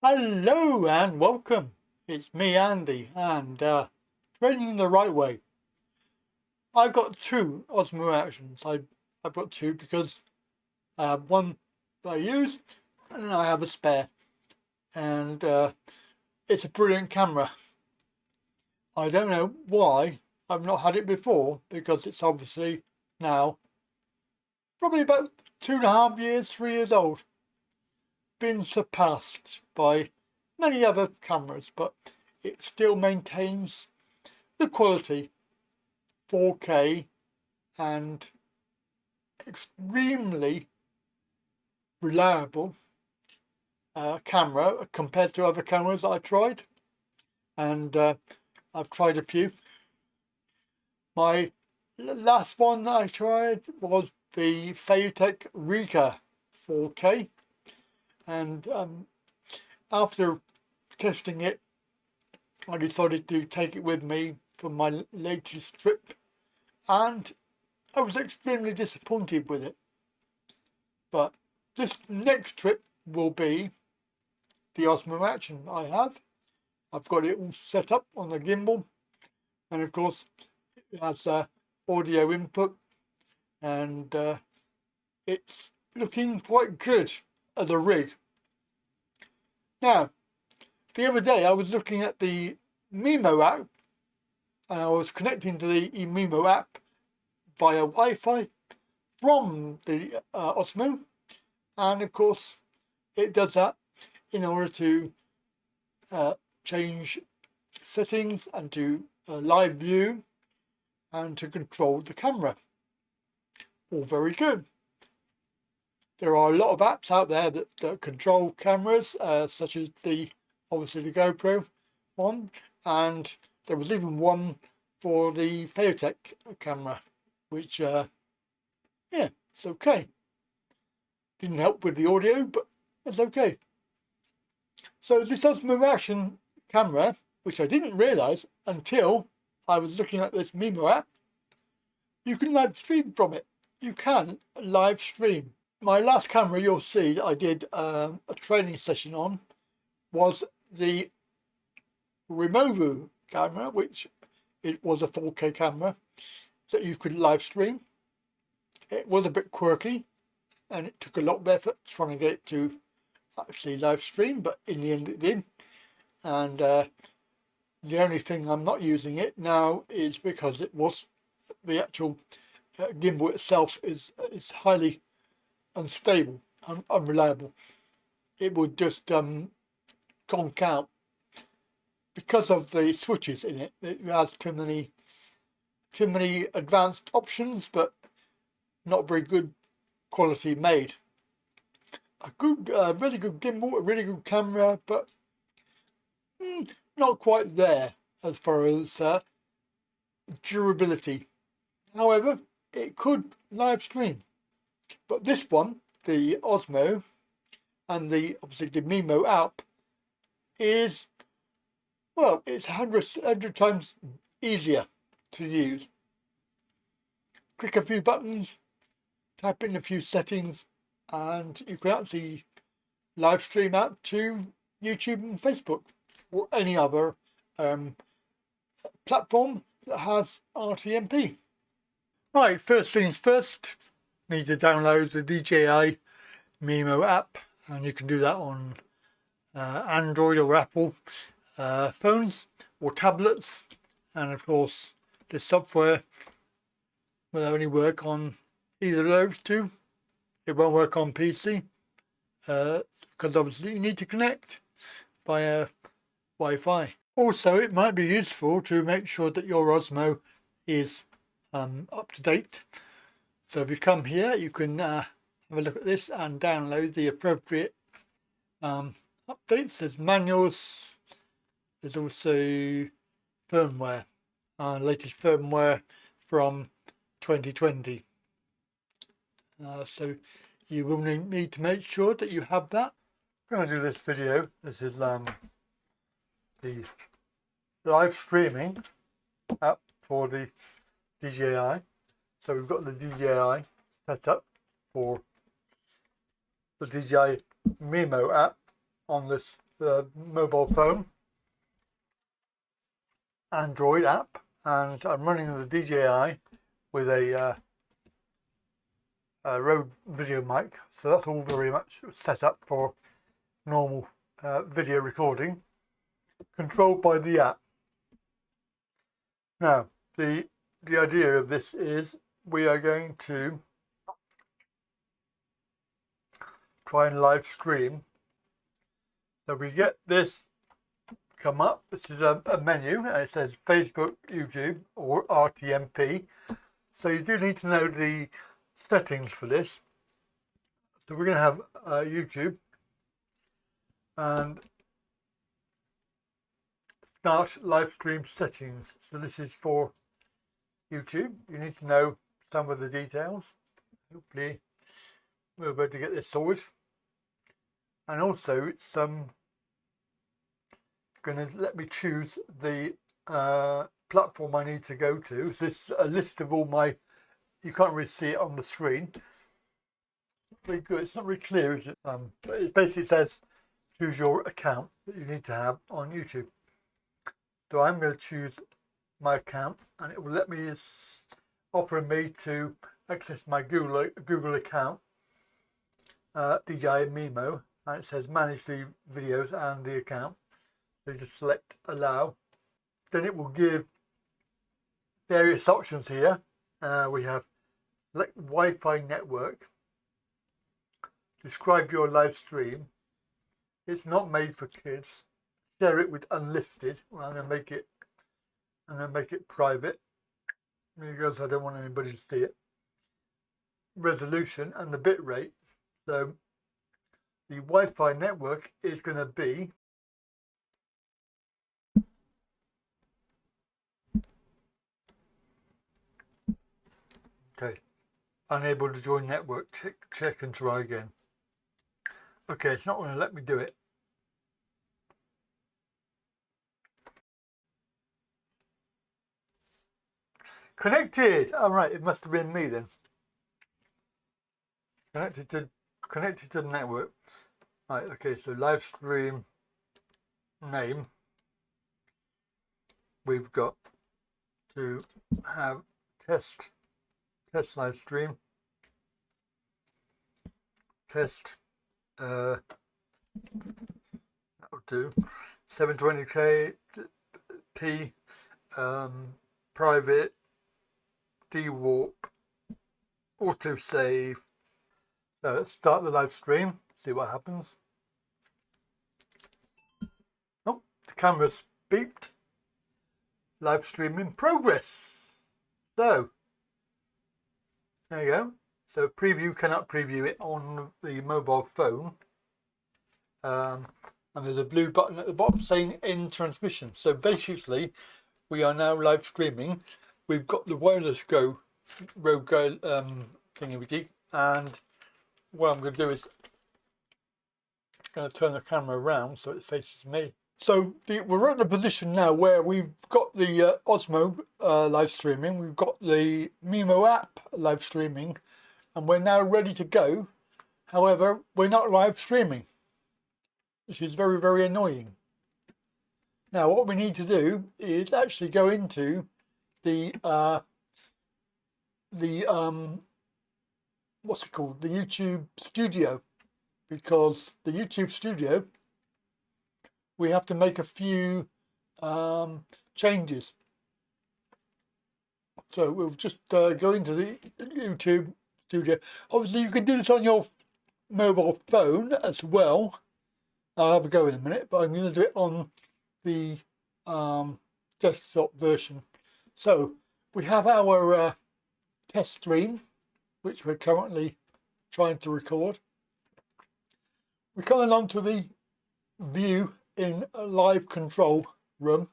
Hello and welcome. It's me, Andy, and training the right way. I've got two osmo actions. I've got two because I have one that I use and I have a spare, and it's a brilliant camera. I don't know why I've not had it before, because it's obviously now probably about 2.5 years, 3 years old. Been surpassed by many other cameras, but it still maintains the quality, 4K, and extremely reliable camera compared to other cameras that I've tried, and I've tried a few. My last one that I tried was the Phaotech Rika 4K, and after testing it, I decided to take it with me for my latest trip, and I was extremely disappointed with it. But this next trip will be the Osmo Action I have. I've got it all set up on the gimbal, and of course it has audio input, and it's looking quite good as a rig. Now, the other day I was looking at the Mimo app, and I was connecting to the Mimo app via Wi-Fi from the Osmo, and of course it does that in order to change settings and to live view and to control the camera. All very good. There are a lot of apps out there that control cameras, such as obviously the GoPro one, and there was even one for the Phaotech camera, which yeah, it's okay. Didn't help with the audio, but it's okay. So this Osmo Action camera, which I didn't realise until I was looking at this Mimo app, you can live stream from it. You can live stream. My last camera you'll see that I did a training session on was the Removu camera, which it was a 4K camera that you could live stream. It was a bit quirky, and it took a lot of effort trying to get it to actually live stream, but in the end it did. And the only thing I'm not using it now is because it was the actual gimbal itself is highly unstable, unreliable. It would just conk out because of the switches in it. It has too many advanced options, but not very good quality made. A good, really good gimbal, a really good camera, but not quite there as far as durability. However, it could live stream. But this one, the Osmo, and obviously the Mimo app, is, well, it's 100 times easier to use. Click a few buttons, type in a few settings, and you can actually live stream out to YouTube and Facebook or any other platform that has RTMP. Right, first things first, need to download the DJI Mimo app, and you can do that on Android or Apple phones or tablets. And of course the software will only work on either of those two. It won't work on PC because obviously you need to connect via Wi-Fi. Also, it might be useful to make sure that your Osmo is up to date. So if you come here, you can have a look at this and download the appropriate updates. There's manuals, there's also firmware, latest firmware from 2020. So you will need to make sure that you have that. I'm going to do this video. This is the live streaming app for the DJI. So we've got the DJI set up for the DJI Mimo app on this mobile phone, Android app, and I'm running the DJI with a Rode video mic, so that's all very much set up for normal video recording, controlled by the app. Now, the idea of this is we are going to try and live stream. So we get this come up. This is a menu, and it says Facebook, YouTube, or RTMP. So you do need to know the settings for this. So we're going to have YouTube and start live stream settings. So this is for YouTube. You need to know some of the details. Hopefully we're able to get this sorted. And also it's going to let me choose the platform I need to go to. So this is a list of all my, you can't really see it on the screen. Very good. It's not very clear, is it? But it basically says choose your account that you need to have on YouTube. So I'm going to choose my account, and it will let me offer me to access my Google account, DJI Mimo, and it says manage the videos and the account. So you just select allow. Then it will give various options here. We have select Wi-Fi network, describe your live stream. It's not made for kids. Share it with unlisted. Well, I'm going to make it private because I don't want anybody to see it. Resolution and the bit rate. So the Wi-Fi network is going to be okay. Unable to join network. Check and try again. Okay, it's not going to let me do it. Connected. All right, it must have been me then. Connected to the network. Right. Okay. So live stream name. We've got to have test live stream. Test. That'll do. 720p. Private. De-warp. Auto save. So let's start the live stream. See what happens. Oh, the camera's beeped. Live stream in progress. So there you go. So preview cannot preview it on the mobile phone. And there's a blue button at the bottom saying end transmission. So basically we are now live streaming. We've got the wireless Rode Go thingy, and what I'm going to do is going to turn the camera around so it faces me. So we're at the position now where we've got the Osmo live streaming, we've got the Mimo app live streaming, and we're now ready to go. However, we're not live streaming, which is very, very annoying. Now, what we need to do is actually go into the what's it called? The YouTube Studio, because the YouTube Studio, we have to make a few changes. So we'll just go into the YouTube Studio. Obviously, you can do this on your mobile phone as well. I'll have a go in a minute, but I'm going to do it on the desktop version. So we have our test stream, which we're currently trying to record. We come along to the view in a live control room.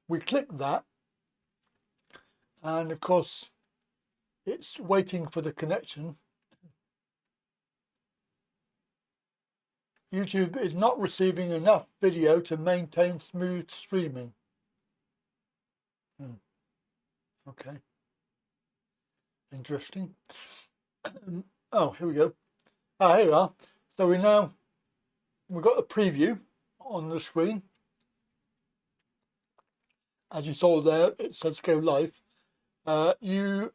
We click that, and of course it's waiting for the connection. YouTube is not receiving enough video to maintain smooth streaming. Okay. Interesting. Oh, here we go. Here we are. So we've got a preview. on the screen. As you saw there, it says go live. You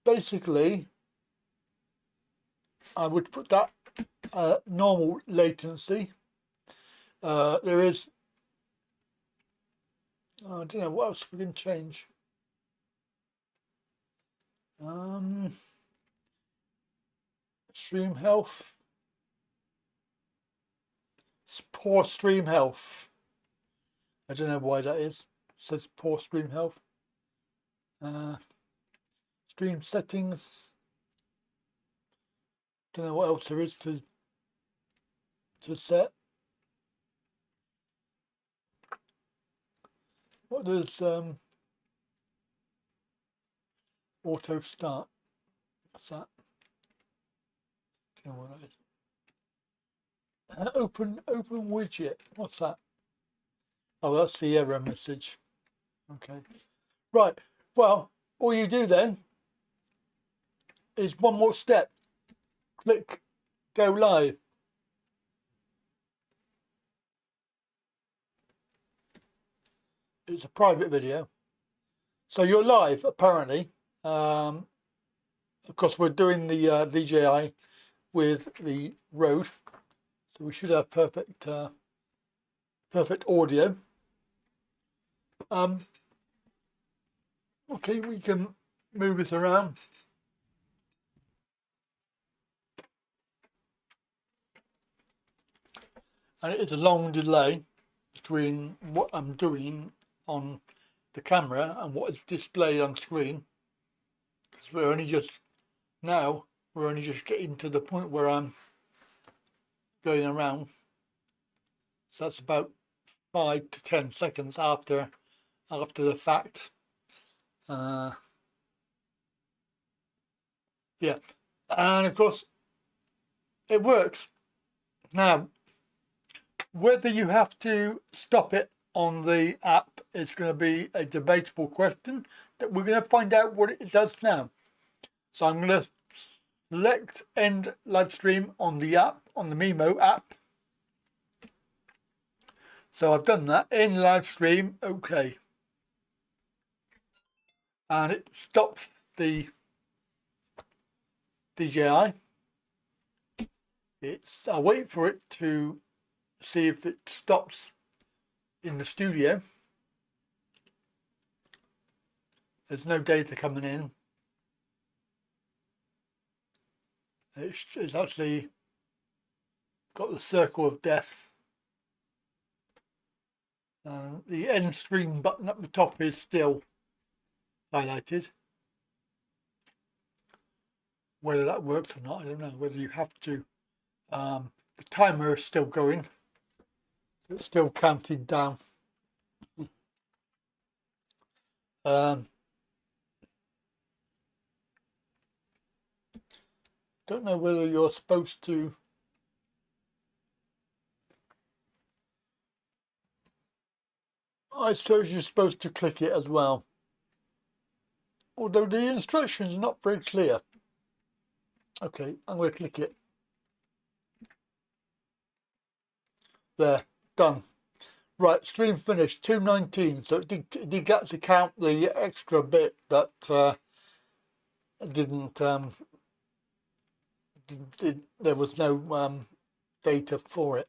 basically, I would put that normal latency. There is, I don't know what else we can change. Stream health. Poor stream health. I don't know why that is. It says poor stream health. Stream settings. Don't know what else there is to set. What does auto start? What's that? Don't know what that is. Open widget. What's that? Oh, that's the error message. Okay. Right. Well, all you do then is one more step. Click go live. It's a private video. So you're live apparently. Of course, we're doing the DJI with the Rode. So we should have perfect audio. Okay, we can move this around. And it is a long delay between what I'm doing on the camera and what is displayed on screen. Because we're only just getting to the point where I'm going around. So that's about 5 to 10 seconds after the fact. Yeah, and of course it works. Now, whether you have to stop it on the app is going to be a debatable question that we're going to find out what it does now. So I'm going to select end live stream on the app, on the Mimo app. So I've done that, end live stream, okay. And it stops the DJI. I'll wait for it to see if it stops in the studio. There's no data coming in. It's actually got the circle of death. The end stream button at the top is still highlighted. Whether that works or not, I don't know. Whether you have to. The timer is still going. It's still counting down. Don't know whether you're supposed to. I suppose you're supposed to click it as well. Although the instructions are not very clear. Okay, I'm going to click it. There, done. Right, stream finished, 2:19. So it did get to count the extra bit that there was no data for it.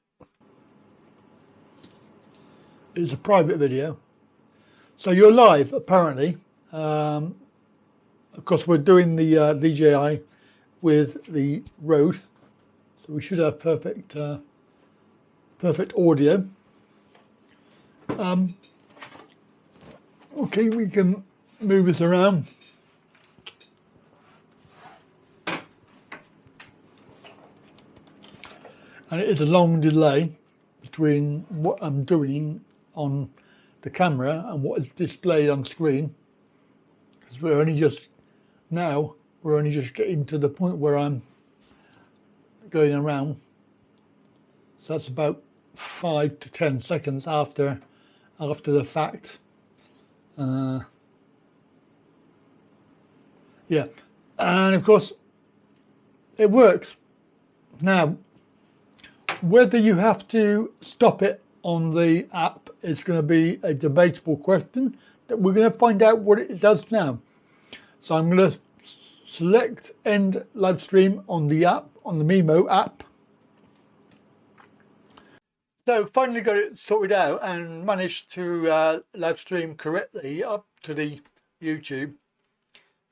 It's a private video. So you're live apparently. Of course, we're doing the DJI with the Rode, so we should have perfect audio. Okay, we can move this around. And it is a long delay between what I'm doing on the camera and what is displayed on screen. Because we're only just getting to the point where I'm going around. So that's about 5 to 10 seconds after the fact. Yeah, and of course it works. Now, Whether you have to stop it on the app is going to be a debatable question that we're going to find out what it does now. So I'm going to select end live stream on the app, on the Mimo app. So finally got it sorted out and managed to live stream correctly up to the YouTube,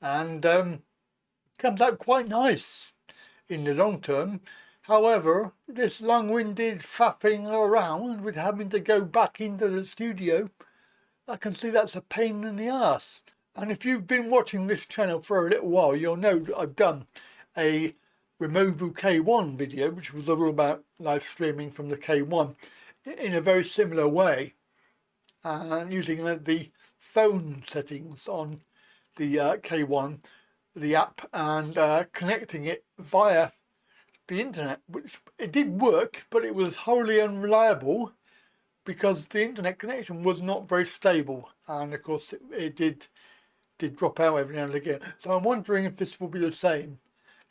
and comes out quite nice in the long term. However, this long-winded faffing around with having to go back into the studio, I can see that's a pain in the ass. And if you've been watching this channel for a little while, you'll know that I've done a Removal K1 video, which was all about live streaming from the K1 in a very similar way, and using the phone settings on the K1, the app, and connecting it via the internet, which it did work, but it was wholly unreliable because the internet connection was not very stable, and of course it did drop out every now and again. So I'm wondering if this will be the same.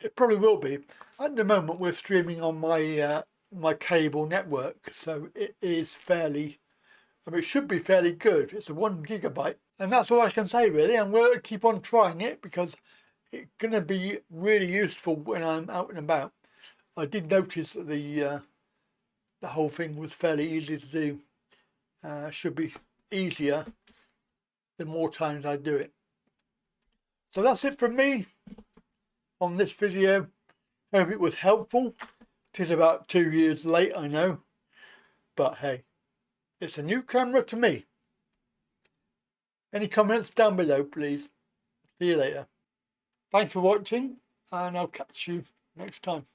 It probably will be. At the moment we're streaming on my my cable network, so it is fairly, I mean, it should be fairly good. It's a 1 gigabyte, and that's all I can say really. I'm going to keep on trying it because it's going to be really useful when I'm out and about. I did notice that the whole thing was fairly easy to do. Should be easier the more times I do it. So that's it from me on this video. Hope it was helpful. It is about 2 years late, I know, but hey, it's a new camera to me. Any comments down below, please. See you later. Thanks for watching, and I'll catch you next time.